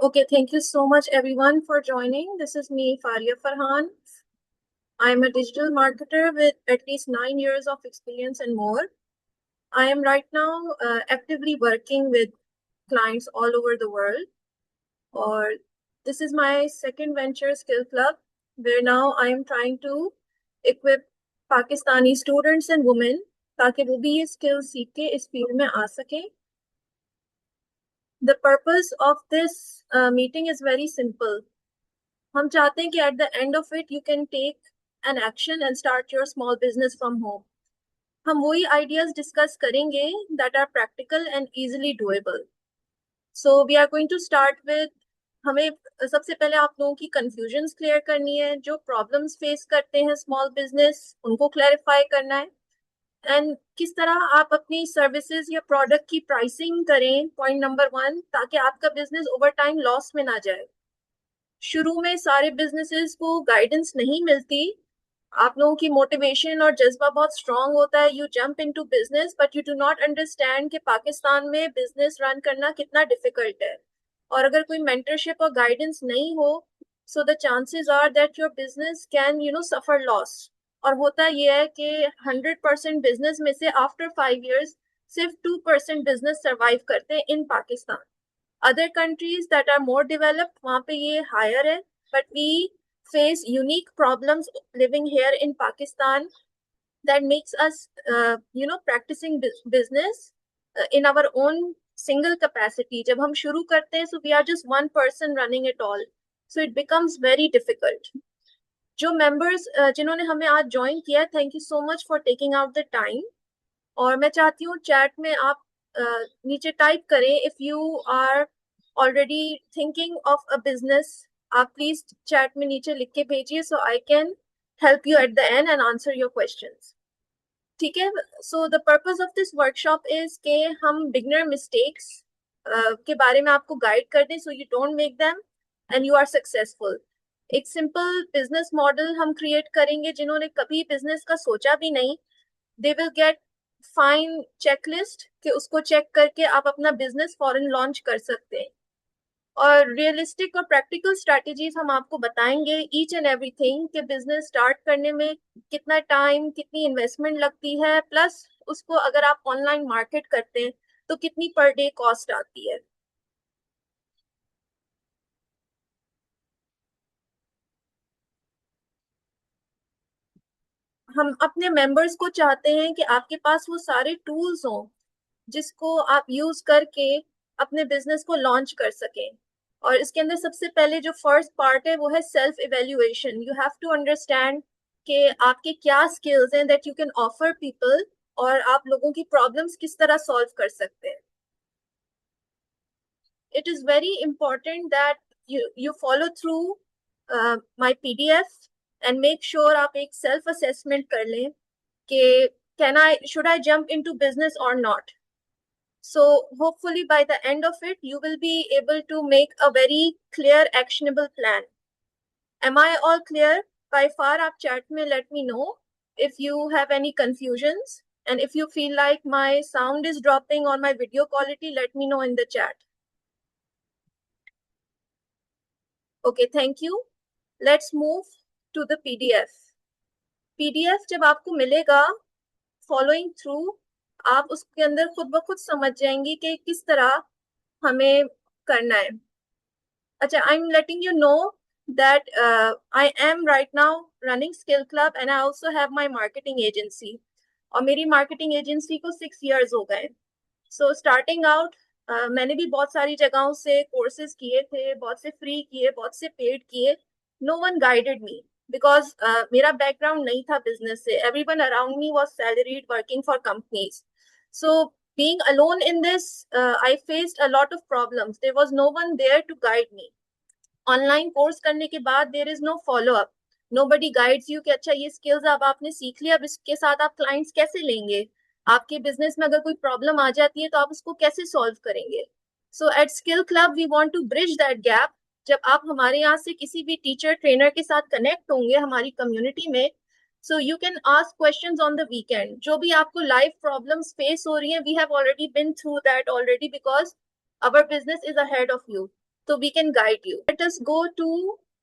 Okay, thank you so much everyone for joining. This is me, Faria Farhan. I'm a digital marketer with at least 9 years of experience and more. I am right now actively working with clients all over the world. Or this is my second venture, Skill Club, where now I am trying to equip Pakistani students and women ताकि वो भी ये skills सीख के इस field में आ सकें. The purpose of this meeting is very simple. हम चाहते हैं कि at the end of it you can take an action and start your small business from home. हम वही ideas discuss करेंगे that are practical and easily doable. So we are going to start with हमें सबसे पहले आप लोगों की confusions clear करनी है, जो problems face करते हैं small business उनको clarify करना है, and किस तरह आप अपनी services या product की pricing करें, point number 1, ताकि आपका business over time loss में ना जाए. शुरू में सारे बिजनेसेस को गाइडेंस नहीं मिलती, आप लोगों की मोटिवेशन और जज्बा बहुत स्ट्रांग होता है, you jump into business but you do not understand कि पाकिस्तान में बिजनेस रन करना कितना डिफिकल्ट है. और अगर कोई मेंटरशिप और गाइडेंस नहीं हो, so the chances are that your business can suffer loss. और होता ये है कि 100% बिजनेस में से आफ्टर 5 years सिर्फ 2% बिजनेस सर्वाइव करते हैं इन Pakistan. Other countries that are more developed, वहाँ पे ये higher है, but we face unique problems living here in Pakistan that makes us, practicing business in our own single capacity. जब हम शुरू करते हैं, so we are just one person running it all, so it becomes very difficult. जो members जिन्होंने हमें आज join किया, thank you so much for taking out the time. और मैं चाहती हूँ chat में आप नीचे टाइप करें if you are already thinking of a business. आप प्लीज चैट में नीचे लिख के भेजिए so I can help you at the end and answer your questions. ठीक है. So the purpose of this workshop is कि हम beginner mistakes के बारे में आपको गाइड कर दें so you don't make them and you are successful. एक सिंपल बिजनेस मॉडल हम क्रिएट करेंगे. जिन्होंने कभी बिजनेस का सोचा भी नहीं, they will get fine checklist कि उसको चेक करके आप अपना बिजनेस फॉरन लॉन्च कर सकते हैं. और रियलिस्टिक और प्रैक्टिकल स्ट्रैटेजीज हम आपको बताएंगे ईच एंड एवरीथिंग कि बिजनेस स्टार्ट करने में कितना टाइम, कितनी इन्वेस्टमेंट लगती है, प्लस उसको अगर आप ऑनलाइन मार्केट करते हैं तो कितनी पर डे कॉस्ट आती है. हम अपने मेंबर्स को चाहते हैं कि आपके पास वो सारे टूल्स हों जिसको आप यूज करके अपने बिजनेस को लॉन्च कर सकें. और इसके अंदर सबसे पहले जो फर्स्ट पार्ट है वो है self evaluation. You have to understand कि आपके क्या स्किल्स हैं that you can offer people, और आप लोगों की प्रॉब्लम्स किस तरह सॉल्व कर सकते हैं. It is very important that you follow through my PDF and make sure आप एक सेल्फ असेसमेंट कर लें कि should I jump into business और not. So hopefully by the end of it, you will be able to make a very clear, actionable plan. Am I all clear? By far, आप chat में let me know if you have any confusions. And if you feel like my sound is dropping or my video quality, let me know in the chat. Okay, thank you. Let's move to the PDF. PDF जब आपको मिलेगा, following through, आप उसके अंदर खुद ब खुद समझ जाएंगी कि किस तरह हमें करना है. अच्छा, I'm letting you know that I am right now running Skill Club and I also have my marketing agency. और मेरी marketing agency को 6 years हो गए. So starting out, मैंने भी बहुत सारी जगहों से courses किए थे, बहुत से free किए, बहुत से paid किए. No one guided me because मेरा background नहीं था business से. Everyone around me was salaried working for companies. So being alone in this, I faced a lot of problems. There was no one there to guide me. Online course करने के बाद there is no follow up. Nobody guides you कि अच्छा ये skills अब आपने सीख लिया, अब इसके साथ आप क्लाइंट्स कैसे लेंगे, आपके बिजनेस में अगर कोई प्रॉब्लम आ जाती है तो आप उसको कैसे सॉल्व करेंगे. So at skill club we want to bridge that gap. जब आप हमारे यहाँ से किसी भी टीचर ट्रेनर के साथ कनेक्ट होंगे हमारी कम्युनिटी में, so you can ask questions on the weekend. जो भी आपको लाइव प्रॉब्लम्स फेस हो रही हैं, we have already been through that already because our business is ahead of you. so we can guide you. Let us go to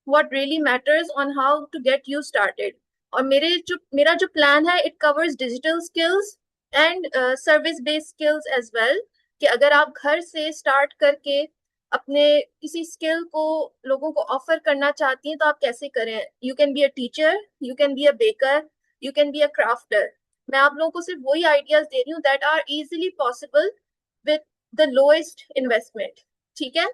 what really matters on how to get you started. और मेरा जो plan है, it covers digital skills and service based skills as well, कि अगर आप घर से start करके अपने किसी स्किल को लोगों को ऑफर करना चाहती हैं तो आप कैसे करें. You can be a teacher, you can be a baker, you can be a crafter. मैं आप लोगों को सिर्फ वही आइडियाज दे रही हूँ that are easily possible with the lowest investment. ठीक है.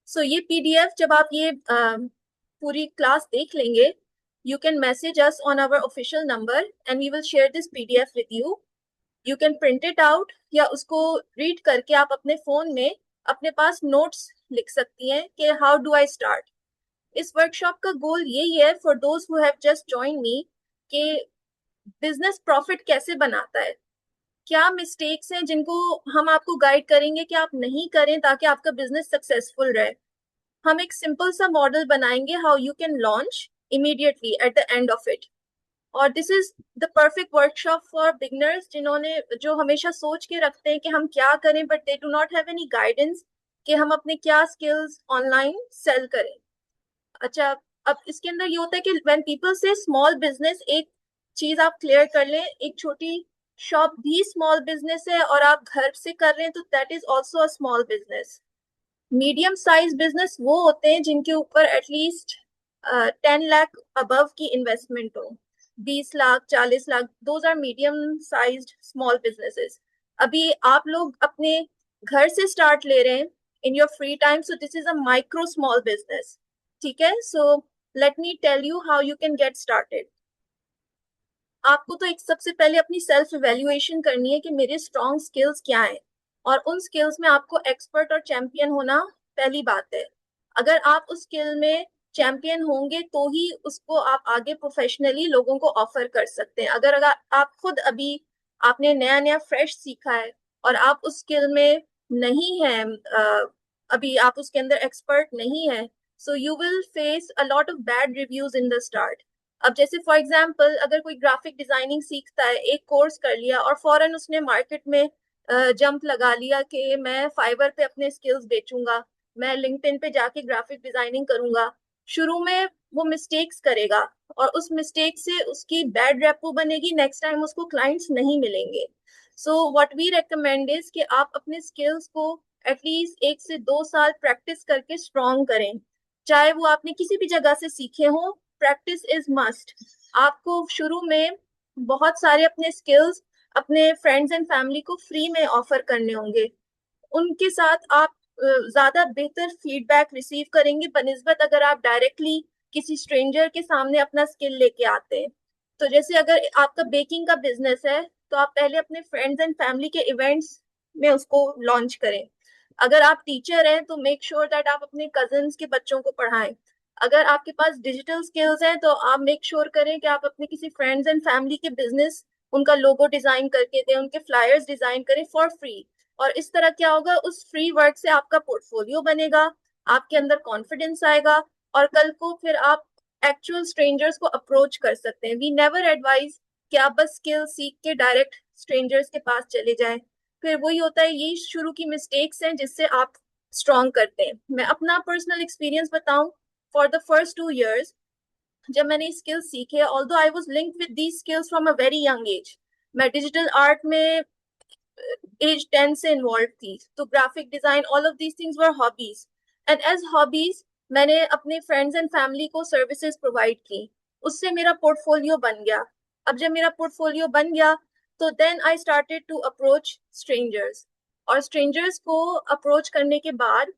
सो ये पीडीएफ जब आप ये पूरी क्लास देख लेंगे, you can message us on our official number and we will share this PDF with you. You can print it out या उसको read करके आप अपने फोन में अपने पास notes लिख सकती हैं कि how do I start. इस वर्कशॉप का गोल यही है for those who have just joined me कि बिजनेस प्रॉफिट कैसे बनाता है, क्या मिस्टेक्स हैं जिनको हम आपको गाइड करेंगे कि आप नहीं करें ताकि आपका बिजनेस सक्सेसफुल रहे. हम एक सिंपल सा मॉडल बनाएंगे how you can launch immediately at the end of it. और this is the perfect workshop for beginners जिन्होंने जो हमेशा सोच के रखते हैं कि हम क्या करें but they do not have any guidance कि हम अपने क्या स्किल्स ऑनलाइन सेल करें. अच्छा, अब इसके अंदर ये होता है कि व्हेन पीपल से स्मॉल बिजनेस, एक चीज आप क्लियर कर लें, एक छोटी शॉप भी स्मॉल बिजनेस है और आप घर से कर रहे हैं तो that is also a small business. Medium size business वो होते हैं जिनके ऊपर एटलीस्ट 10 लाख अबव की इन्वेस्टमेंट हो. 20 lakh, 40 lakh, those are medium sized small businesses. अभी आप लोग अपने घर से स्टार्ट ले रहे हैं in your free time, so this is a micro small business. ठीक है. So let me tell you how you can get started. आपको तो एक सबसे पहले अपनी सेल्फ इवेल्युएशन करनी है कि मेरे स्ट्रॉन्ग स्किल्स क्या हैं, और उन स्किल्स में आपको एक्सपर्ट और चैंपियन होना पहली बात है. अगर आप उस स्किल में चैंपियन होंगे तो ही उसको आप आगे प्रोफेशनली लोगों को ऑफर कर सकते हैं. अगर आप खुद अभी आपने नया नया फ्रेश सीखा है और आप उस स्किल में नहीं है, अभी आप उसके अंदर एक्सपर्ट नहीं है, so you will face a lot of bad reviews in the start. अब जैसे फॉर एग्जाम्पल अगर कोई ग्राफिक डिजाइनिंग सीखता है, एक कोर्स कर लिया और फौरन उसने मार्केट में जंप लगा लिया कि मैं फाइवर पे अपने स्किल्स बेचूंगा, मैं लिंक्डइन पे जाके ग्राफिक डिजाइनिंग करूंगा. शुरू में वो मिस्टेक्स करेगा और उस मिस्टेक से उसकी बैड रेपो बनेगी, नेक्स्ट टाइम उसको क्लाइंट्स नहीं मिलेंगे. So what we recommend is कि आप अपने स्किल्स को एटलीस्ट 1 से 2 साल प्रैक्टिस करके स्ट्रॉन्ग करें. चाहे वो आपने किसी भी जगह से सीखे हो, प्रैक्टिस इज मस्ट. आपको शुरू में बहुत सारे अपने स्किल्स अपने फ्रेंड्स एंड फैमिली को फ्री में ऑफर करने होंगे. उनके साथ आप ज्यादा बेहतर फीडबैक रिसीव करेंगे बनिस्बत अगर आप डायरेक्टली किसी स्ट्रेंजर के सामने अपना स्किल लेके आते हैं. तो जैसे अगर आपका बेकिंग का बिजनेस है तो आप पहले अपने फ्रेंड्स एंड फैमिली के इवेंट्स में उसको लॉन्च करें. अगर आप टीचर हैं तो मेक श्योर दैट आप अपने कजन्स के बच्चों को पढ़ाएं. अगर आपके पास डिजिटल स्किल्स हैं तो आप मेक श्योर करें कि आप अपने किसी फ्रेंड्स एंड फैमिली के बिजनेस उनका लोगो डिजाइन करके दें, उनके फ्लायर्स डिजाइन करें फॉर फ्री. और इस तरह क्या होगा, उस फ्री वर्क से आपका पोर्टफोलियो बनेगा, आपके अंदर कॉन्फिडेंस आएगा और कल को फिर आप एक्चुअल स्ट्रेंजर्स को अप्रोच कर सकते हैं. वी नेवर एडवाइज कि आप बस स्किल सीख के डायरेक्ट स्ट्रेंजर्स के पास चले जाएं. फिर वही होता है, यही शुरू की मिस्टेक्स हैं जिससे आप स्ट्रॉन्ग करते हैं. मैं अपना पर्सनल एक्सपीरियंस बताऊं. फॉर द फर्स्ट 2 years जब मैंने स्किल्स सीखे, although I was linked with these skills from a very young age, मैं डिजिटल आर्ट में एज 10 से इन्वॉल्व थी, तो graphic design, all of these things were hobbies. And as hobbies मैंने अपने फ्रेंड्स एंड फैमिली को services provide की, उससे मेरा पोर्टफोलियो बन गया. अब जब मेरा पोर्टफोलियो बन गया तो then I started to approach strangers, और स्ट्रेंजर्स को अप्रोच करने के बाद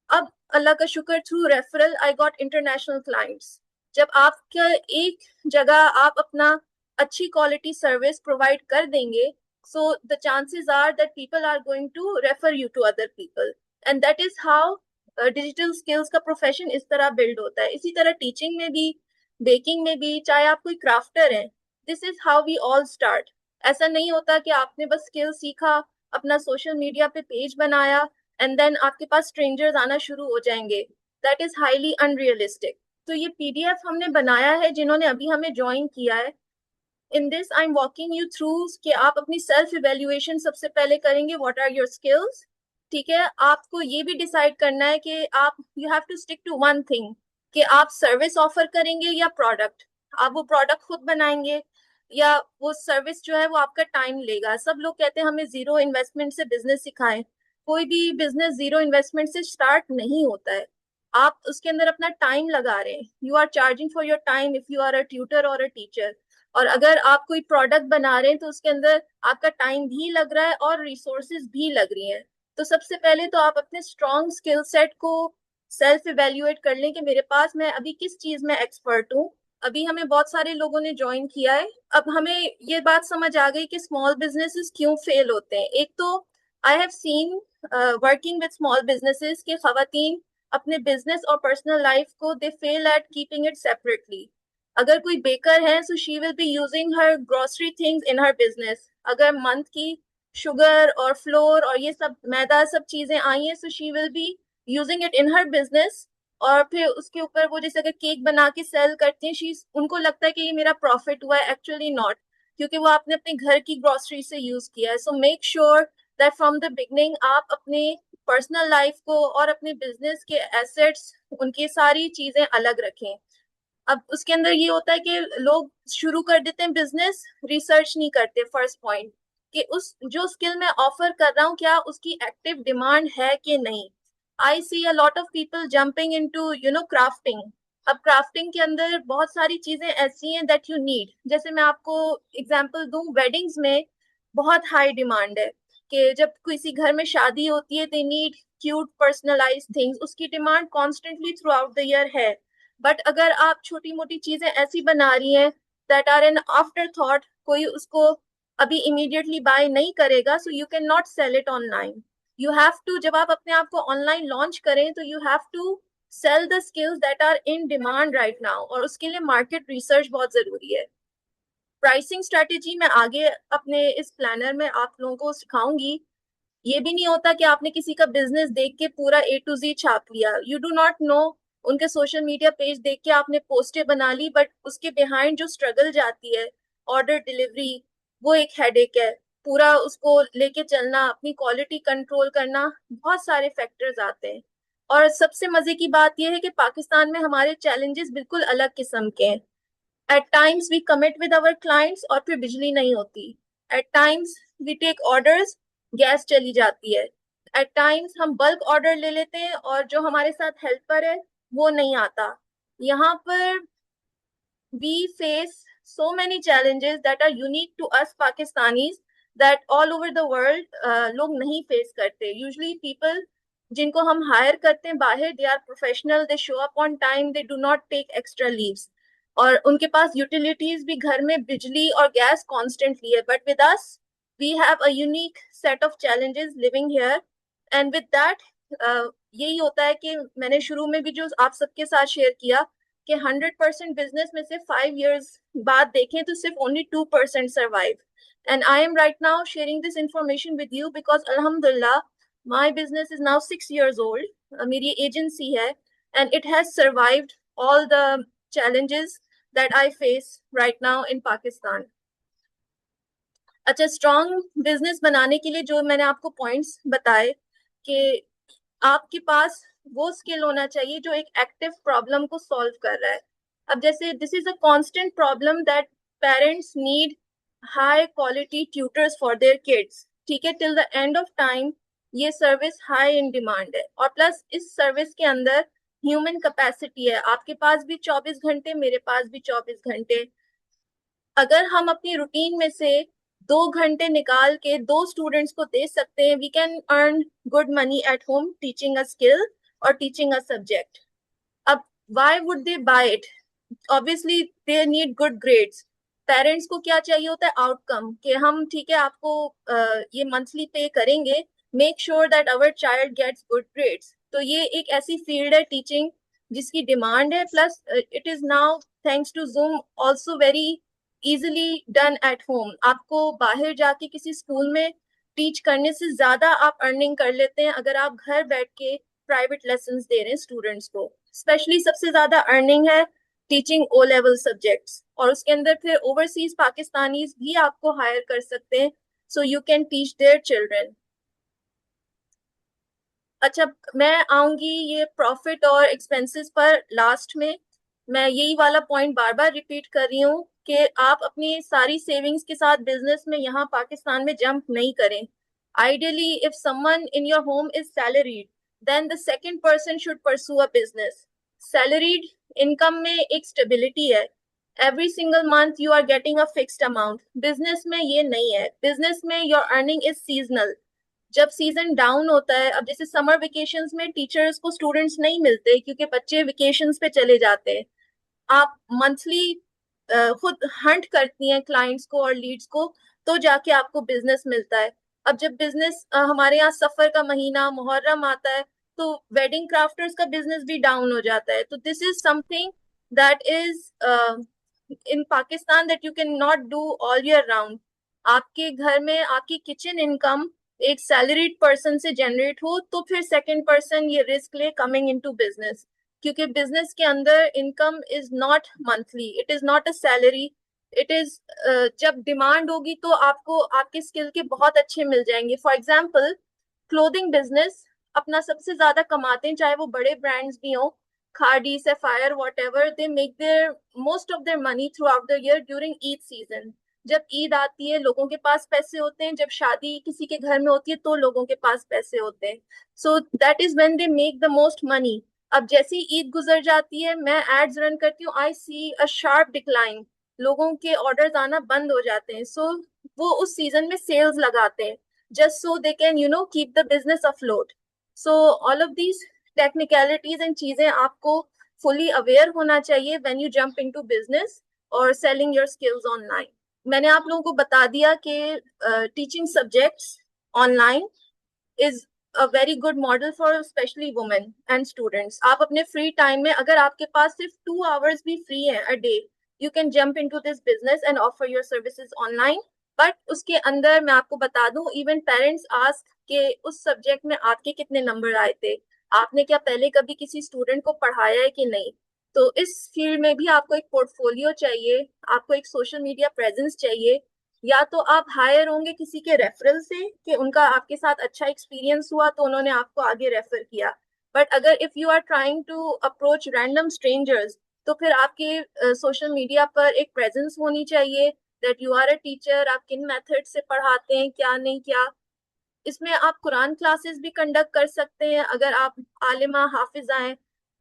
अब अल्लाह का शुक्र through referral I got international clients. जब आपका एक जगह आप अपना अच्छी क्वालिटी सर्विस प्रोवाइड कर देंगे, so the chances are that people are going to refer you to other people, and that is how digital skills का प्रोफेशन इस तरह बिल्ड होता है. इसी तरह टीचिंग में भी, बेकिंग में भी, चाहे आप कोई क्राफ्टर हैं, this is how we all start. ऐसा नहीं होता कि आपने बस स्किल सीखा, अपना सोशल मीडिया पे पेज बनाया एंड देन आपके पास स्ट्रेंजर्स आना शुरू हो जाएंगे. That is highly unrealistic. तो ये पीडीएफ हमने बनाया है जिन्होंने अभी हमें ज्वाइन किया है. In this I am walking you through कि आप अपनी सेल्फ इवेल्युएशन सबसे पहले करेंगे. व्हाट आर योर स्किल्स, ठीक है, आपको ये भी डिसाइड करना है कि आप you have to stick to one thing, कि आप सर्विस ऑफर करेंगे या प्रोडक्ट। आप वो प्रोडक्ट खुद बनाएंगे या वो सर्विस जो है वो आपका टाइम लेगा। सब लोग कहते हैं हमें जीरो इन्वेस्टमेंट से बिजनेस सिखाएं। कोई भी बिजनेस जीरो इन्वेस्टमेंट से स्टार्ट नहीं होता है। आप उसके अंदर अपना टाइम लगा रहे हैं, you are charging for your time if you are a tutor or a teacher. और अगर आप कोई प्रोडक्ट बना रहे हैं तो उसके अंदर आपका टाइम भी लग रहा है और रिसोर्सेज भी लग रही हैं। तो सबसे पहले तो आप अपने स्ट्रॉन्ग स्किल सेट को सेल्फ इवेल्युएट कर लें कि मेरे पास मैं अभी किस चीज में एक्सपर्ट हूँ। अभी हमें बहुत सारे लोगों ने ज्वाइन किया है, अब हमें ये बात समझ आ गई कि स्मॉल बिजनेसेस क्यों फेल होते हैं। एक तो I have seen working with small businesses के खवातीन अपने बिजनेस और पर्सनल लाइफ को they fail at keeping it separately. अगर कोई बेकर है so she will be using her grocery things in her business. अगर मंथ की शुगर और फ्लोर और ये सब मैदा सब चीजें आई हैं so she will be using it in her business. और फिर उसके ऊपर वो जैसे अगर केक बना के सेल करती हैं, शी उनको लगता है कि ये मेरा प्रॉफिट हुआ है, एक्चुअली नॉट, क्योंकि वो आपने अपने घर की ग्रोसरी से यूज किया है। So make sure that from the beginning आप अपने पर्सनल लाइफ को और अपने बिजनेस के एसेट्स उनकी सारी चीजें अलग रखें। अब उसके अंदर ये होता है कि लोग शुरू कर देते हैं बिजनेस, रिसर्च नहीं करते फर्स्ट पॉइंट कि उस जो स्किल मैं ऑफर कर रहा हूँ क्या उसकी एक्टिव डिमांड है कि नहीं। I see a lot of people jumping into crafting. अब क्राफ्टिंग के अंदर बहुत सारी चीजें ऐसी हैं दैट यू नीड। जैसे मैं आपको एग्जांपल दूं, वेडिंग्स में बहुत हाई डिमांड है कि जब किसी घर में शादी होती है they need cute personalize things, उसकी demand constantly throughout the year है। बट अगर आप छोटी मोटी चीजें ऐसी बना रही हैं that are an afterthought, कोई उसको अभी इमीडिएटली बाय नहीं करेगा, so you can not sell it online. You have to, जब आप अपने आप को ऑनलाइन लॉन्च करें तो you have to sell the skills that are in demand right now, और उसके लिए मार्केट रिसर्च बहुत जरूरी है। प्राइसिंग स्ट्रेटेजी मैं आगे अपने इस प्लानर में आप लोगों को सिखाऊंगी। ये भी नहीं होता कि आपने किसी का बिजनेस देख के पूरा ए टू जी छाप लिया, यू डू नॉट नो। उनके सोशल मीडिया पेज देख के आपने पोस्टें बना ली, बट उसके बिहाइंड जो स्ट्रगल जाती है, ऑर्डर डिलीवरी, वो एक हेडेक है। पूरा उसको लेके चलना, अपनी क्वालिटी कंट्रोल करना, बहुत सारे फैक्टर्स आते हैं। और सबसे मजे की बात यह है कि पाकिस्तान में हमारे चैलेंजेस बिल्कुल अलग किस्म के हैं। At times we commit with our clients और फिर बिजली नहीं होती। At times we take orders, gas चली जाती है। एट टाइम्स हम बल्क ऑर्डर ले लेते हैं और जो हमारे साथ हेल्पर है वो नहीं आता। यहाँ पर we face so many challenges that are unique to us Pakistanis that all over the world लोग नहीं फेस करते। Usually people जिनको हम हायर करते हैं बाहर, they are professional, they show up on time, they do not take extra leaves, और उनके पास यूटिलिटीज भी घर में बिजली और गैस कॉन्स्टेंटली है। But with us we have a unique set of challenges living here. And with that यही होता है कि मैंने शुरू में भी जो आप सबके साथ शेयर किया कि 100% बिजनेस में से 5 years बाद देखें तो सिर्फ only 2% survive. And I am right now sharing this information with you because अल्हम्दुलिल्लाह my business is now 6 years old। मेरी एजेंसी है and it has survived all the challenges that I face right now in Pakistan। अच्छा, strong business बनाने के लिए जो मैंने आपको पॉइंट्स बताए कि आपके पास वो स्किल होना चाहिए जो एक एक्टिव प्रॉब्लम को सॉल्व कर रहा है। अब जैसे this is a constant problem that parents need high quality tutors for their kids. ठीक है, till the end of time ये सर्विस हाई इन डिमांड है, और प्लस इस सर्विस के अंदर ह्यूमन कैपेसिटी है। आपके पास भी 24 घंटे, मेरे पास भी 24 घंटे। अगर हम अपनी रूटीन में से 2 घंटे निकाल के 2 स्टूडेंट्स को दे सकते हैं, we can earn good money at home teaching a skill और टीचिंग अ सब्जेक्ट। अब why would they buy it? Obviously they need good grades. Parents को क्या चाहिए होता है? आउटकम, कि हम ठीक है आपको ये मंथली पे करेंगे, make sure that our child gets good grades. तो ये एक ऐसी फील्ड है टीचिंग जिसकी डिमांड है, plus it is now thanks to Zoom also very easily done at home. आपको बाहर जाके किसी स्कूल में टीच करने से ज्यादा आप अर्निंग कर लेते हैं अगर आप घर बैठ के प्राइवेट लेसन दे रहे हैं स्टूडेंट्स को। स्पेशली सबसे ज्यादा अर्निंग है टीचिंग ओ लेवल सब्जेक्ट्स, और उसके अंदर फिर ओवरसीज पाकिस्तानीज भी आपको हायर कर सकते हैं, so you can teach their children. अच्छा, मैं आऊंगी ये प्रॉफिट और एक्सपेंसेस पर लास्ट में। मैं यही वाला पॉइंट बार बार रिपीट कर रही हूँ कि आप अपनी सारी सेविंग्स के साथ बिजनेस में यहाँ पाकिस्तान में जंप नहीं करें। Ideally if someone in your home is salaried, then the second person should pursue a business. Salaried income में एक स्टेबिलिटी है। Every single month you are getting a fixed amount. Business में ये नहीं है। बिजनेस में योर अर्निंग इज सीजनल। जब season down होता है, अब जैसे समर वेकेशंस में टीचर्स को स्टूडेंट्स नहीं मिलते क्योंकि बच्चे वेकेशंस पे चले जाते हैं। आप मंथली खुद हंट करती हैं क्लाइंट्स को और लीड्स को, तो जाके आपको बिजनेस मिलता है। अब जब बिजनेस हमारे यहाँ सफर का महीना मुहर्रम आता है, तो वेडिंग क्राफ्टर्स का बिजनेस भी डाउन हो जाता है। तो this is something that is in Pakistan that you can not do all year round. आपके घर में आपकी किचन इनकम एक सैलरीड पर्सन से जनरेट हो, तो फिर सेकंड पर्सन ये रिस्क ले कमिंग इनटू बिजनेस। क्योंकि बिजनेस के अंदर income is not monthly, it is not a salary. It is जब डिमांड होगी तो आपको आपके स्किल के बहुत अच्छे मिल जाएंगे। फॉर एग्जाम्पल, क्लोथिंग बिजनेस अपना सबसे ज्यादा कमाते हैं, चाहे वो बड़े ब्रांड्स भी हों, khadi sapphire what ever, they make their most of their money through out the year during Eid season. जब ईद आती है लोगों के पास पैसे होते हैं, जब शादी किसी के घर में होती है तो लोगों के पास पैसे होते हैं। So that is when they make the most money. अब जैसी ईद गुजर जाती है, मैं एड्स रन करती हूँ, आई सी अ शार्प डिक्लाइन। लोगों के ऑर्डर्स आना बंद हो जाते हैं। सो वो उस सीजन में सेल्स लगाते हैं, just so they can keep the business afloat. So all of these technicalities and चीजें आपको fully aware होना चाहिए when you jump into business or selling your skills online. मैंने आप लोगों को बता दिया कि teaching subjects online is a very good model for especially women and students. आप अपने free time में अगर आपके पास सिर्फ 2 hours भी free है a day, you can jump into this business and offer your services online. But उसके अंदर मैं आपको बता दूं, इवन पेरेंट्स आस्क के उस सब्जेक्ट में आपके कितने नंबर आए थे, आपने क्या पहले कभी किसी स्टूडेंट को पढ़ाया है कि नहीं। तो इस फील्ड में भी आपको एक पोर्टफोलियो चाहिए, आपको एक सोशल मीडिया प्रेजेंस चाहिए। या तो आप हायर होंगे किसी के रेफरल से कि उनका आपके साथ अच्छा एक्सपीरियंस हुआ तो उन्होंने आपको आगे रेफर किया। बट अगर if you are trying to approach random strangers, तो फिर आपके सोशल मीडिया पर एक प्रेजेंस होनी चाहिए that you are a teacher, आप किन मेथड से पढ़ाते हैं, क्या नहीं क्या। इसमें आप कुरान क्लासेस भी कंडक्ट कर सकते हैं अगर आप आलिमा हाफिजा हैं,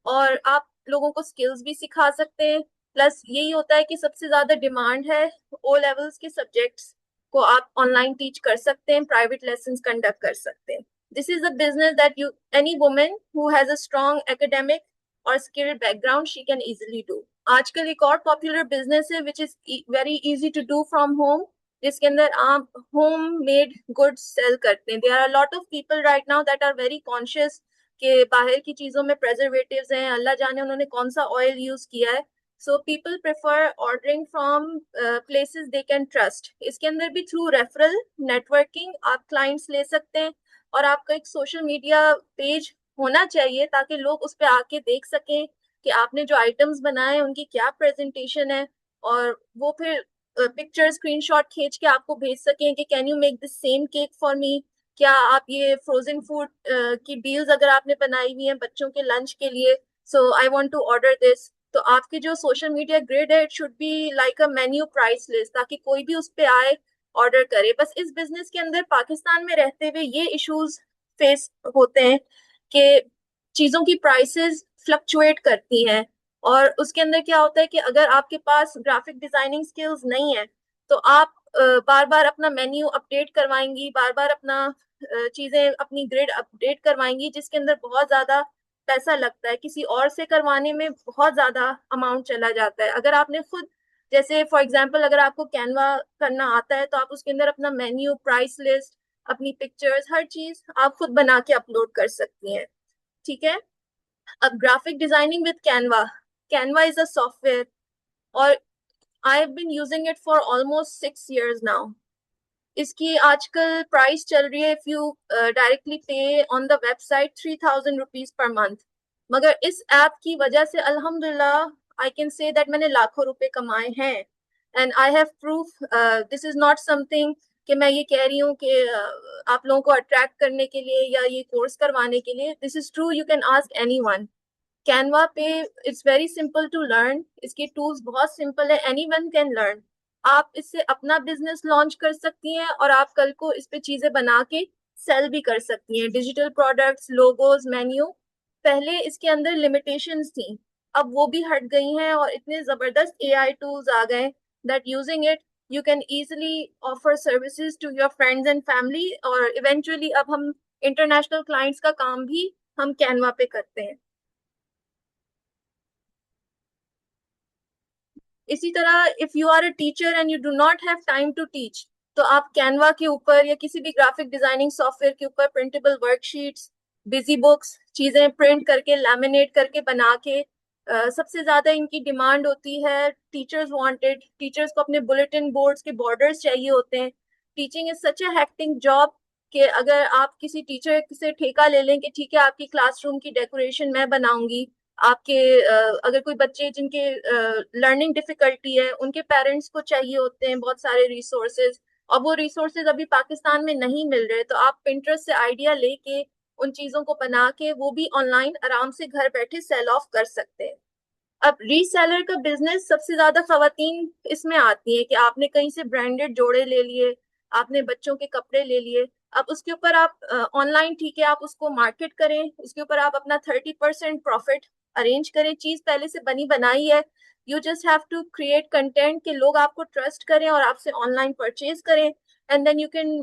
और आप लोगों को स्किल्स भी सिखा सकते हैं। प्लस यही होता है कि सबसे ज्यादा डिमांड है ओ लेवल्स के सब्जेक्ट्स को आप ऑनलाइन टीच कर सकते हैं, प्राइवेट लेसन कंडक्ट कर सकते हैं। This is a business that you any women who has a strong academic और skilled background she can easily do. आजकल एक और पॉपुलर बिजनेस है which is very easy to do from home, जिसके अंदर आप होम मेड गुड्स सेल करते हैं। There are lot of people right now that are very conscious कि बाहर की चीजों में प्रेजर्वेटिव्स हैं, अल्लाह जाने उन्होंने कौन सा ऑयल यूज किया है। So people prefer ordering from places they can trust. इसके अंदर भी थ्रू रेफरल नेटवर्किंग आप क्लाइंट्स ले सकते हैं, और आपका एक सोशल मीडिया पेज होना चाहिए ताकि लोग उस पर आके देख सकें कि आपने जो आइटम्स बनाए उनकी क्या प्रेजेंटेशन है, और वो फिर पिक्चर स्क्रीनशॉट खींच के आपको भेज सकें कि can you make this same cake for me. क्या आप ये फ्रोजन फूड की डील्स अगर आपने बनाई हुई हैं बच्चों के लंच के लिए, so I want to order this. तो आपकी जो सोशल मीडिया ग्रिड है, it should be like a menu price list, ताकि कोई भी उस पे आए ऑर्डर करे। बस इस बिजनेस के अंदर पाकिस्तान में रहते हुए ये इश्यूज फेस होते हैं कि चीजों की प्राइसेस फ्लक्चुएट करती हैं। और उसके अंदर क्या होता है कि अगर आपके पास ग्राफिक डिजाइनिंग स्किल्स नहीं है, तो आप बार बार अपना मेन्यू अपडेट करवाएंगी, बार बार अपना चीजें अपनी ग्रिड अपडेट करवाएंगी, जिसके अंदर बहुत ज्यादा पैसा लगता है। किसी और से करवाने में बहुत ज्यादा अमाउंट चला जाता है। अगर आपने खुद, जैसे फॉर एग्जांपल अगर आपको कैनवा करना आता है, तो आप उसके अंदर अपना मेन्यू प्राइस लिस्ट अपनी पिक्चर्स हर चीज आप खुद बना के अपलोड कर सकती हैं। ठीक है। अब graphic designing with Canva, Canva is a software, और I have been using it for almost 6 years now. इसकी आजकल प्राइस चल रही है, if you directly pay on the website, 3000 rupees per month. मगर इस ऐप की वजह से अल्हम्दुलिल्लाह आई कैन से दैट मैंने लाखों रुपए कमाए हैं। And I have proof, this is not something कि मैं ये कह रही हूँ कि आप लोगों को अट्रैक्ट करने के लिए या ये कोर्स करवाने के लिए, this is true, you can ask anyone. Canva पे it's very simple to learn, इसके टूल्स बहुत सिंपल है, एनीवन कैन लर्न। आप इससे अपना बिजनेस लॉन्च कर सकती हैं और आप कल को इस पे चीजें बना के सेल भी कर सकती हैं, डिजिटल प्रोडक्ट्स, लोगोज, मेन्यू। पहले इसके अंदर लिमिटेशंस थी, अब वो भी हट गई हैं और इतने जबरदस्त एआई टूल्स आ गए that using it you can easily offer services to your friends and family, और eventually अब हम इंटरनेशनल क्लाइंट्स का काम भी हम कैनवा पे करते हैं। इसी तरह if you are a teacher and you do not have time to teach, तो आप कैनवा के ऊपर या किसी भी ग्राफिक डिजाइनिंग सॉफ्टवेयर के ऊपर प्रिंटेबल वर्कशीट्स, बिजी बुक्स, चीजें प्रिंट करके लैमिनेट करके बना के सबसे ज्यादा इनकी डिमांड होती है, टीचर्स वांटेड, टीचर्स को अपने बुलेटिन बोर्ड्स के बॉर्डर्स चाहिए होते हैं। Teaching is such a hectic job कि अगर आप किसी टीचर से ठेका ले लें कि ठीक है आपकी क्लासरूम की डेकोरेशन मैं बनाऊंगी, आपके अगर कोई बच्चे जिनके लर्निंग डिफिकल्टी है उनके पेरेंट्स को चाहिए होते हैं बहुत सारे रिसोर्सेज, और वो रिसोर्सेज अभी पाकिस्तान में नहीं मिल रहे, तो आप पिंटरेस्ट से आइडिया लेके उन चीजों को बना के वो भी ऑनलाइन आराम से घर बैठे सेल ऑफ कर सकते हैं। अब रीसेलर का बिजनेस सबसे ज्यादा खवातीन इसमें आती है कि आपने कहीं से ब्रांडेड जोड़े ले लिए, आपने बच्चों के कपड़े ले लिए, अब उसके ऊपर आप ऑनलाइन ठीक है आप उसको मार्केट करें, उसके ऊपर आप अपना 30% प्रॉफिट अरेंज करें, चीज पहले से बनी बनाई है, you just have to create content कि लोग आपको ट्रस्ट करें और आपसे ऑनलाइन परचेज करें, and then you can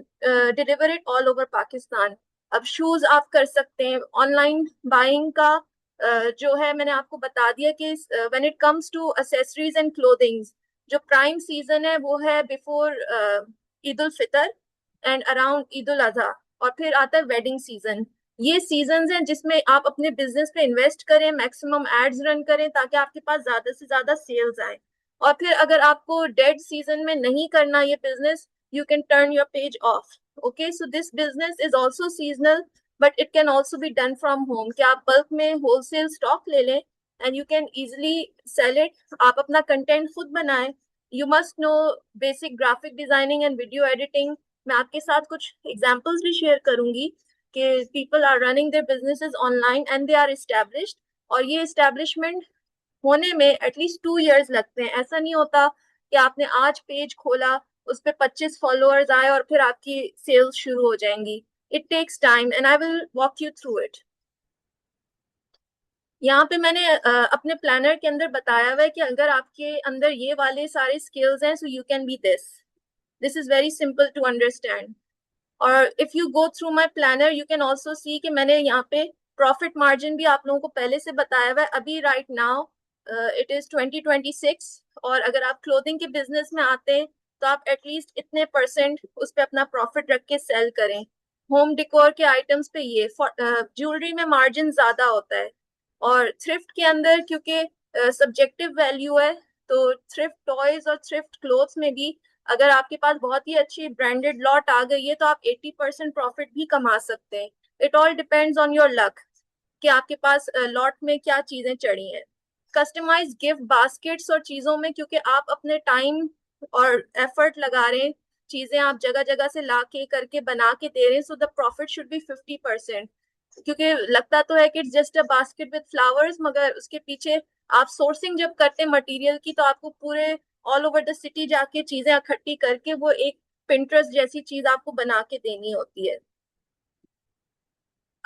deliver it all over Pakistan. अब शूज आप कर सकते हैं ऑनलाइन बाइंग का, जो है मैंने आपको बता दिया कि when it comes to accessories and clothings, जो प्राइम सीजन है वो है before Eid ul Fitr and around Eid ul Azha, और फिर आता है वेडिंग सीजन। ये सीजन हैं जिसमें आप अपने बिजनेस पे इन्वेस्ट करें, मैक्सिमम एड्स रन करें ताकि आपके पास ज्यादा से ज्यादा सेल्स आए, और फिर अगर आपको डेड सीजन में नहीं करना ये business, you can turn your page off. Okay, so this business is also seasonal but it can also be done from home, कि आप बल्क में होलसेल स्टॉक ले लें and you can easily sell it, आप अपना content खुद बनाएं। You must know basic graphic designing and video editing. मैं आपके साथ कुछ एग्जांपल्स भी शेयर करूंगी कि people are running their businesses online and they are established, और ये एस्टैब्लिशमेंट होने में एटलीस्ट 2 इयर्स लगते हैं। ऐसा नहीं होता कि आपने आज पेज खोला, उस पे 25 फॉलोअर्स आए और फिर आपकी सेल्स शुरू हो जाएंगी। It takes time and I will walk you through it. यहाँ पे मैंने अपने प्लानर के अंदर बताया हुआ है कि अगर आपके अंदर ये वाले सारे स्किल्स हैं, so you can be this, this is very simple to understand. और if you go through my planner you can also see कि मैंने यहाँ पे प्रॉफिट मार्जिन भी आप लोगों को पहले से बताया हुआ है। अभी राइट नाउ इट इज 2026, और अगर आप क्लोथिंग के बिजनेस में आते हैं तो आप एटलीस्ट इतने परसेंट उस पर अपना प्रॉफिट रख के सेल करें। होम डिकोर के आइटम्स पे ये, ज्वेलरी में मार्जिन ज्यादा होता है, और थ्रिफ्ट के अंदर क्योंकि सब्जेक्टिव वैल्यू है, तो थ्रिफ्ट टॉयज और थ्रिफ्ट क्लोथ्स में भी अगर आपके पास बहुत ही अच्छी ब्रांडेड लॉट आ गई है तो आप 80% प्रॉफिट भी कमा सकते हैं। It all depends on your luck कि आपके पास लॉट में क्या चीजें चढ़ी हैं। कस्टमाइज गिफ्ट बास्केट्स और चीजों में क्योंकि आप अपने टाइम और एफर्ट लगा रहे हैं, चीजें आप जगह जगह से ला के करके बना के दे रहे हैं, so the profit should be 50%। क्योंकि लगता तो है कि it's just a basket with flowers, मगर उसके पीछे आप सोर्सिंग जब करते हैं मटेरियल की तो आपको पूरे ऑल ओवर द सिटी जाके चीजें इकट्ठी करके वो एक पिंटरेस्ट जैसी चीज आपको बना के देनी होती है।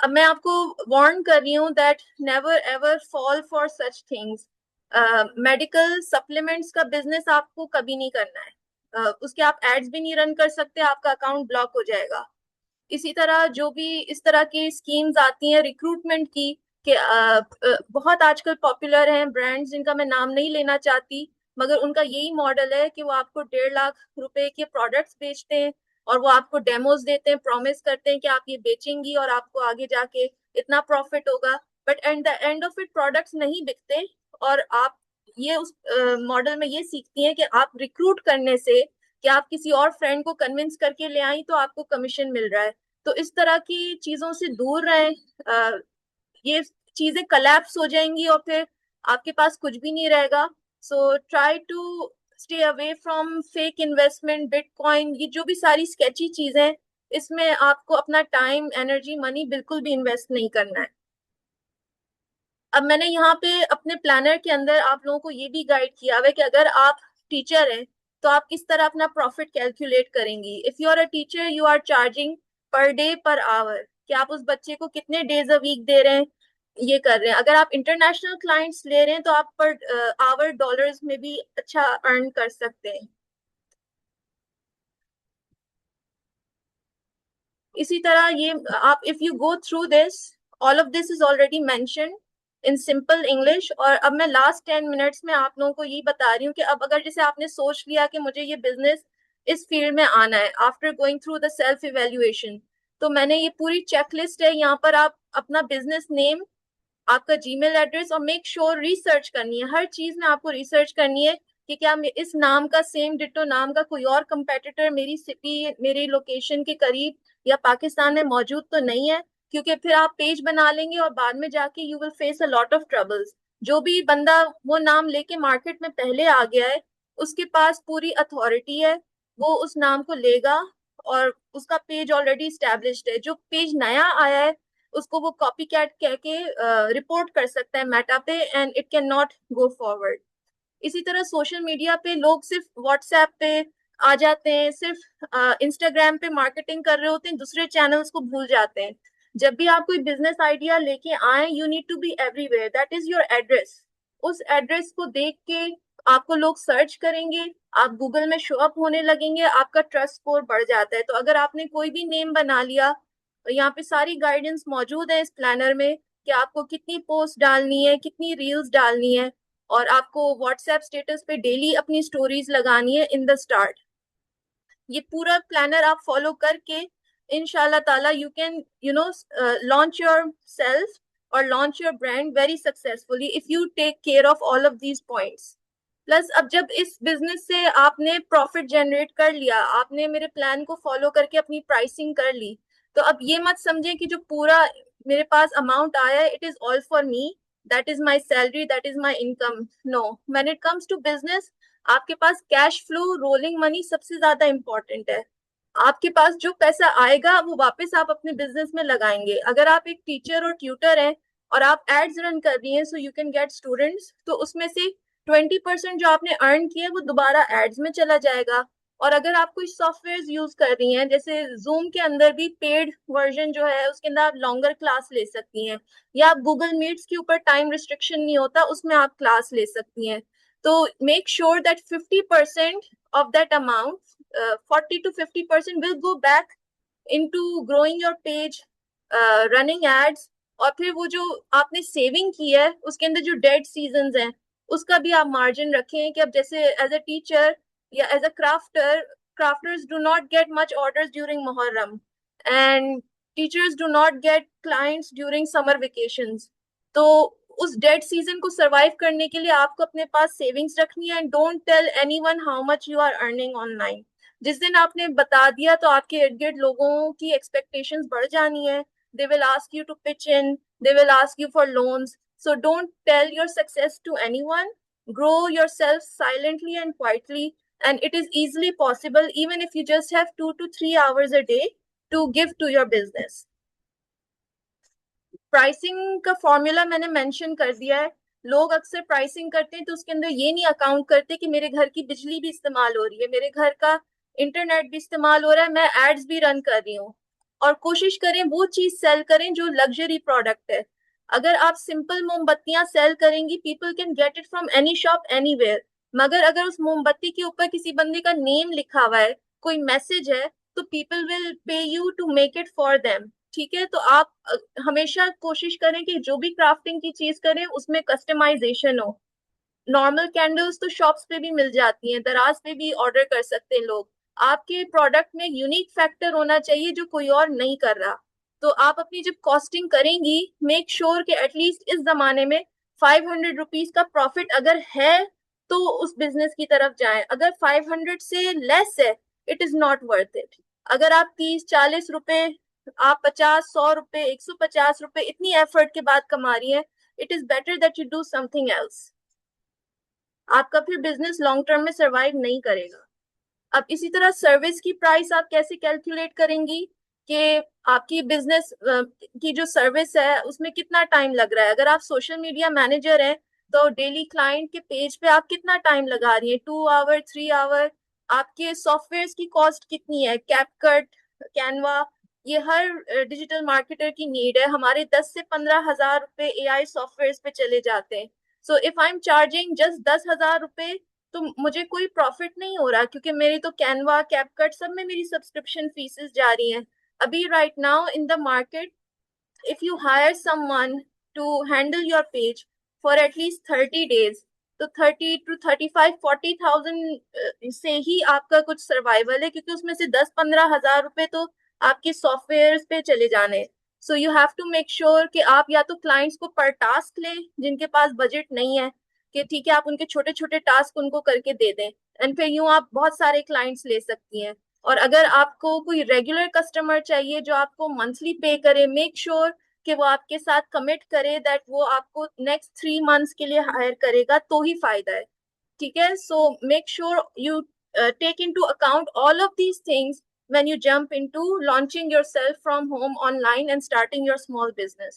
अब मैं आपको वार्न कर रही हूँ that never ever fall for such things. Medical supplements का बिजनेस आपको कभी नहीं करना है, उसके आप एड्स भी नहीं रन कर सकते, आपका अकाउंट ब्लॉक हो जाएगा। इसी तरह जो भी इस तरह की स्कीम्स आती हैं रिक्रूटमेंट की, कि बहुत आजकल पॉपुलर हैं ब्रांड्स जिनका मैं नाम नहीं लेना चाहती, मगर उनका यही मॉडल है कि वो आपको 1.5 लाख रुपए के प्रोडक्ट्स बेचते हैं और वो आपको डेमोज देते हैं, प्रॉमिस करते हैं कि आप ये बेचेंगी और आपको आगे जाके इतना प्रॉफिट होगा, but at the end of it products नहीं बिकते। और आप ये उस मॉडल में ये सीखती हैं कि आप रिक्रूट करने से कि आप किसी और फ्रेंड को कन्विंस करके ले आई तो आपको कमीशन मिल रहा है। तो इस तरह की चीजों से दूर रहें, ये चीजें कलेप्स हो जाएंगी और फिर आपके पास कुछ भी नहीं रहेगा। So try to stay away from fake investment, bitcoin, ये जो भी सारी स्केची चीजें हैं, इसमें आपको अपना टाइम, एनर्जी, मनी बिल्कुल भी इन्वेस्ट नहीं करना है। अब मैंने यहाँ पे अपने प्लानर के अंदर आप लोगों को ये भी गाइड किया हुआ है कि अगर आप टीचर हैं तो आप किस तरह अपना प्रॉफिट कैलकुलेट करेंगी। If you are a teacher, you are charging per day per hour, कि आप उस बच्चे को कितने डेज अ वीक दे रहे हैं, ये कर रहे हैं। अगर आप इंटरनेशनल क्लाइंट्स ले रहे हैं तो आप पर आवर डॉलर्स में भी अच्छा अर्न कर सकते हैं। इसी तरह ये आप, if you go through this, all of this is already mentioned in simple English. और अब मैं लास्ट 10 मिनट्स में आप लोगों को ये बता रही हूँ कि अब अगर जैसे आपने सोच लिया कि मुझे ये बिजनेस इस फील्ड में आना है, after going through the self evaluation, तो मैंने ये पूरी चेकलिस्ट है, यहाँ पर आप अपना बिजनेस नेम, आपका जीमेल एड्रेस, और मेक श्योर रिसर्च करनी है, हर चीज में आपको रिसर्च करनी है कि क्या इस नाम का, सेम डिटो नाम का कोई और कंपेटिटर मेरी सिटी, मेरी लोकेशन के करीब या पाकिस्तान में मौजूद तो नहीं है। क्योंकि फिर आप पेज बना लेंगे और बाद में जाके you will face a lot of troubles. जो भी बंदा वो नाम लेके मार्केट में पहले आ गया है, उसके पास पूरी अथॉरिटी है, वो उस नाम को लेगा और उसका पेज ऑलरेडी स्टैब्लिश्ड है। जो पेज नया आया है उसको वो कॉपी कैट कह के रिपोर्ट कर सकता है मेटा पे, and it can not go forward. इसी तरह सोशल मीडिया पे लोग सिर्फ व्हाट्सएप पे आ जाते हैं, सिर्फ इंस्टाग्राम पे मार्केटिंग कर रहे होते हैं, दूसरे चैनल्स को भूल जाते हैं। जब भी आप कोई बिजनेस आइडिया लेके आए, you need to be everywhere, that is your address. उस एड्रेस को देख के आपको लोग सर्च करेंगे, आप गूगल में शो अप होने लगेंगे, आपका ट्रस्ट स्कोर बढ़ जाता है। तो अगर आपने कोई भी नेम बना लिया, यहाँ पे सारी गाइडेंस मौजूद है इस प्लानर में कि आपको कितनी पोस्ट डालनी है, कितनी रील्स डालनी है, और आपको व्हाट्सएप स्टेटस पे डेली अपनी स्टोरीज लगानी है इन द स्टार्ट। ये पूरा प्लानर आप फॉलो करके इंशाल्लाह ताला you can launch yourself और launch your brand very successfully if you take care of all of these points. Plus अब जब इस बिजनेस से आपने प्रॉफिट जनरेट कर लिया, आपने मेरे प्लान को फॉलो करके अपनी प्राइसिंग कर ली, तो अब ये मत समझे कि जो पूरा मेरे पास अमाउंट आया है it is all for me, that is my salary, that is my income. No, when it comes to business, आपके पास कैश फ्लो, रोलिंग मनी सबसे ज्यादा इंपॉर्टेंट है। आपके पास जो पैसा आएगा वो वापस आप अपने बिजनेस में लगाएंगे। अगर आप एक टीचर और ट्यूटर हैं और आप एड्स रन कर रही हैं so you can gate students, तो उसमें से 20% जो आपने अर्न किया वो दोबारा एड्स में चला जाएगा। और अगर आप कोई सॉफ्टवेयर यूज कर रही हैं, जैसे जूम के अंदर भी पेड वर्जन जो है उसके अंदर आप लॉन्गर क्लास ले सकती हैं, या आप गूगल मीट्स के ऊपर टाइम रिस्ट्रिक्शन नहीं होता, उसमें आप क्लास ले सकती हैं। तो make sure that 50% of that amount, 40 to 50% will go back into growing your page, running ads। और फिर वो जो आपने सेविंग की है उसके अंदर जो डेड सीजन हैं उसका भी आप मार्जिन रखें, कि अब जैसे एज अ टीचर या as a crafter, crafters do not get much orders during Muharram, and teachers do not get clients during summer vacations। तो उस डेड सीजन को सरवाइव करने के लिए आपको अपने पास सेविंग्स रखनी है। And don't tell anyone how much you are earning online. जिस दिन आपने बता दिया तो आपके इर्द गिर्द लोगों की एक्सपेक्टेशंस बढ़ जानी है। They will ask you to pitch in, they will ask you for loans. So don't tell your success to anyone, grow yourself silently and quietly, and it is easily possible even if you just have 2 to 3 hours a day to give to your business। Pricing का formula मैंने mention कर दिया है। लोग अक्सर pricing करते हैं तो उसके अंदर ये नहीं अकाउंट करते कि मेरे घर की बिजली भी इस्तेमाल हो रही है, मेरे घर का इंटरनेट भी इस्तेमाल हो रहा है, मैं एड्स भी रन कर रही हूँ। और कोशिश करें वो चीज सेल करें जो लग्जरी प्रोडक्ट है। अगर आप सिंपल मोमबत्तियां सेल करेंगी, people can get it from any shop anywhere. मगर अगर उस मोमबत्ती के ऊपर किसी बंदे का नेम लिखा हुआ है, कोई मैसेज है, तो people will pay you to make it for them. ठीक है, तो आप हमेशा कोशिश करें कि जो भी क्राफ्टिंग की चीज करें उसमें कस्टमाइजेशन हो। नॉर्मल कैंडल्स तो शॉप्स पे भी मिल जाती हैं, दराज पे भी ऑर्डर कर सकते हैं लोग। आपके प्रोडक्ट में यूनिक फैक्टर होना चाहिए जो कोई और नहीं कर रहा। तो आप अपनी जब कॉस्टिंग करेंगी, मेक श्योर कि एटलीस्ट इस जमाने में 500 रुपीज का प्रॉफिट अगर है तो उस बिजनेस की तरफ जाएं। अगर 500 से लेस है, it is not worth it. अगर आप 30-40 रुपए, आप 50-100 रुपए, 150 रुपए इतनी एफर्ट के बाद कमा रही हैं, it is better that you do something else. आपका फिर बिजनेस लॉन्ग टर्म में सरवाइव नहीं करेगा। अब इसी तरह सर्विस की प्राइस आप कैसे कैलकुलेट करेंगी कि आपकी बिजनेस की जो सर्विस है उसमें कितना टाइम लग रहा है। अगर आप सोशल मीडिया मैनेजर हैं तो डेली क्लाइंट के पेज पे आप कितना टाइम लगा रही हैं, 2 आवर 3 आवर। आपके सॉफ्टवेयर की कॉस्ट कितनी है, कैपकट, कैनवा, ये हर डिजिटल मार्केटर की नीड है। हमारे 10 से 15 हजार रुपए एआई सॉफ्टवेयर पे चले जाते हैं। So if I am charging just 10 हजार रुपए तो मुझे कोई प्रॉफिट नहीं हो रहा, क्योंकि मेरी तो कैनवा कैपकट सब में मेरी सब्सक्रिप्शन फीसेस जा रही हैं। अभी right now in the market, if you hire someone to handle your page for at least 30 days, तो 30 to 35 40,000 से ही आपका कुछ सर्वाइवल है, क्योंकि उसमें से 10 15 हजार रुपए तो आपके सॉफ्टवेयर पे चले जाने। So you have to make sure कि आप या तो क्लाइंट्स को पर टास्क लें जिनके पास बजट नहीं है, कि ठीक है आप उनके छोटे छोटे टास्क उनको करके दे दें, एंड फिर यूं आप बहुत सारे क्लाइंट्स ले सकती हैं। और अगर आपको कोई रेगुलर कस्टमर चाहिए जो आपको मंथली पे करे, मेक श्योर कि वो आपके साथ कमिट करे दैट वो आपको नेक्स्ट 3 मंथ्स के लिए हायर करेगा तो ही फायदा है। ठीक है, so make sure you take into account all of these things when you jump into launching yourself from home online and starting your small business.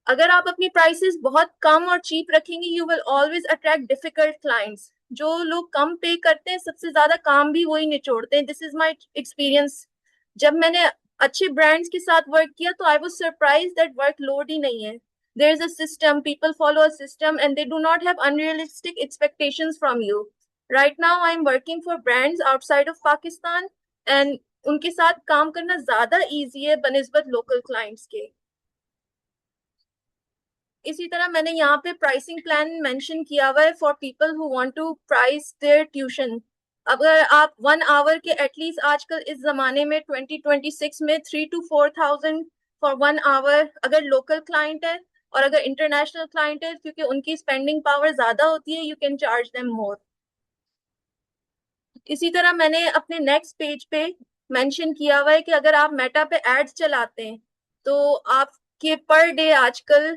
अगर आप अपनी प्राइसेस बहुत कम और चीप रखेंगे, you will always attract difficult clients. जो लोग कम पे करते हैं सबसे ज्यादा काम भी वही निचोड़ते हैं। This is my experience. जब मैंने अच्छे ब्रांड्स के साथ वर्क किया तो I was surprise that work load ही नहीं है। There is a system, people follow a system and they do not have unrealistic expectations from you. Right now I am working for brands outside of Pakistan, and उनके साथ काम करना ज्यादा easy है बनिस्बत local clients के। इसी तरह मैंने यहाँ पे प्राइसिंग प्लान मेंशन किया हुआ है for people who want to price their tuition. अगर आप 1 आवर के एटलीस्ट आजकल इस जमाने में 2026 में 3 to 4 thousand फॉर 1 आवर अगर लोकल क्लाइंट है, और अगर इंटरनेशनल क्लाइंट है क्योंकि उनकी स्पेंडिंग पावर ज्यादा होती है, you can charge them more. इसी तरह मैंने अपने नेक्स्ट पेज पे मेंशन किया हुआ है कि अगर आप मेटा पे एड्स चलाते हैं तो आपके पर डे आजकल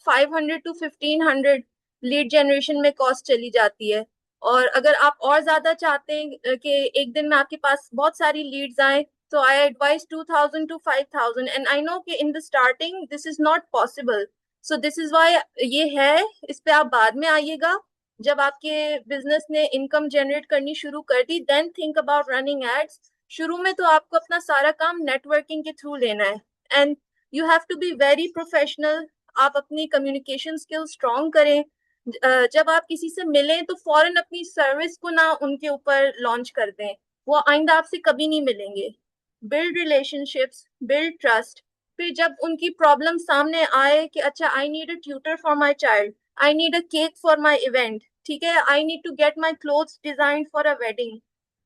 500 to 1500 लीड जनरेशन में कॉस्ट चली जाती है। और अगर आप और ज्यादा चाहते हैं कि एक दिन में आपके पास बहुत सारी लीड्स आए, तो I advise 2000 to 5000, and I know कि in the starting this is not possible. So this is why ये है, इस पे आप बाद में आइएगा जब आपके बिजनेस ने इनकम जनरेट करनी शुरू कर दी, then think about running ads. शुरू में तो आपको अपना सारा काम नेटवर्किंग के थ्रू लेना है, and you have to be very professional. आप अपनी कम्युनिकेशन स्किल स्ट्रॉन्ग करें। जब आप किसी से मिलें तो फौरन अपनी सर्विस को ना उनके ऊपर लॉन्च कर दें, वो आइंदा आपसे कभी नहीं मिलेंगे। Build relationships, build trust. फिर जब उनकी प्रॉब्लम सामने आए कि अच्छा I need a tutor for my child, I need a cake for my event, ठीक है, I need to get my clothes design for a wedding,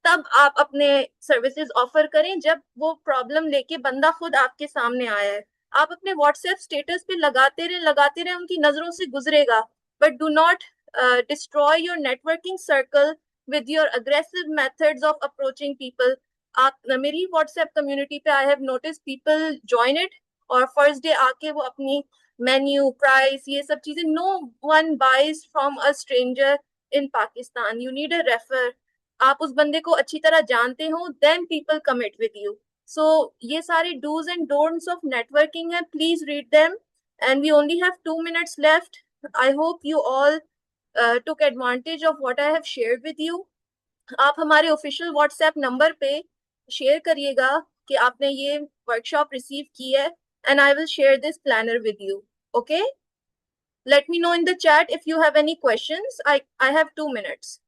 तब आप अपने सर्विसेज ऑफर करें जब वो प्रॉब्लम लेके बंदा खुद आपके सामने आया है। आप अपने व्हाट्सएप स्टेटस पे लगाते रहे, उनकी नजरों से गुजरेगा, but do not destroy your networking circle with your aggressive methods of approaching people. आप मेरी व्हाट्सएप कम्युनिटी पे I have notice people join it, और फर्स्ट डे आके वो अपनी मेन्यू प्राइस ये सब चीजें, no one buys from a stranger in Pakistan, you need a refer. आप उस बंदे को अच्छी तरह जानते हो, then people commit with you. So ये सारे dos and don'ts of networking है, please read them. And we only have 2 minutes left. I hope you all took advantage of what I have shared with you. आप हमारे official WhatsApp number पे शेयर करिएगा कि आपने ये वर्कशॉप रिसीव की है, and I will share this planner with you. Okay, let me know in the chat if you have any questions. I have 2 minutes.